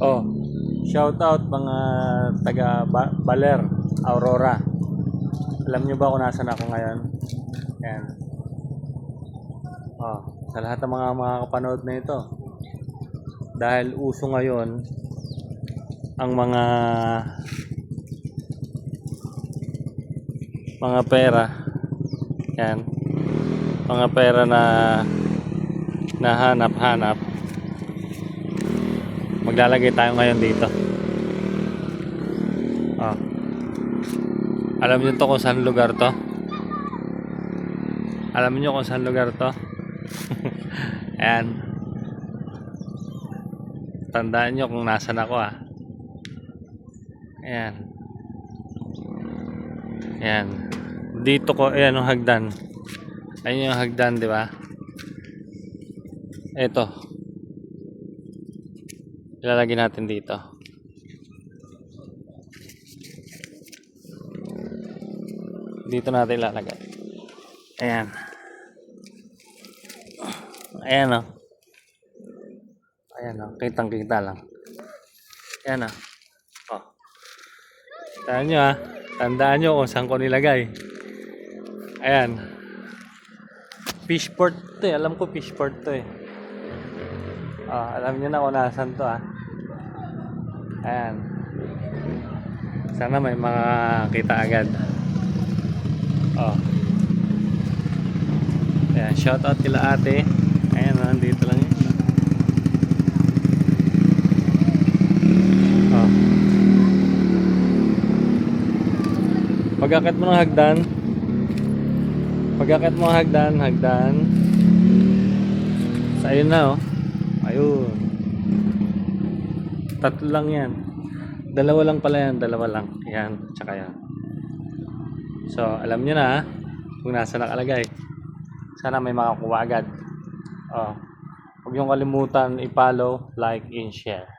Oh, shout out mga taga Baler, Aurora. Alam nyo ba kung nasan ako ngayon? Yan. Oh, sa lahat ng mga makakapanood na ito. Dahil uso ngayon ang mga pera. Yan. Mga pera na nahanap-hanap. Maglalagay tayo ngayon dito. Oh. Alam niyo to kung saan lugar to? Alam niyo kung saan lugar to? Ayan. Tandaan niyo kung nasan ako ah. Ayan. Ayan. Dito ko, ayan yung hagdan. Ayan yung hagdan, di ba? Ito. Ilalagay natin dito. Dito natin ilalagay. Ayan. Ayan o. Ayan o. Kitang-kita lang. Ayan o. Oh. Tandaan nyo ha. Tandaan nyo kung saan ko nilagay. Ayan. Fishport to eh. Alam ko fishport to eh. Oh, alam nyo na kung nasan to ah. Ayan. Sana may makakita agad. Oh. Ayan, shout out kila ate. Ayan, nandito lang yun. Oh. Pag-akit mo ng hagdan. Pag-akit mo ng hagdan. Sa ayun na oh. Ayun. Tatlo lang yan. Dalawa lang pala yan. Dalawa lang. Yan. Tsaka yan. So, alam nyo na kung nasa nakalagay. Sana may makakuha agad. Oh. Huwag niyong kalimutan i-follow, like, and share.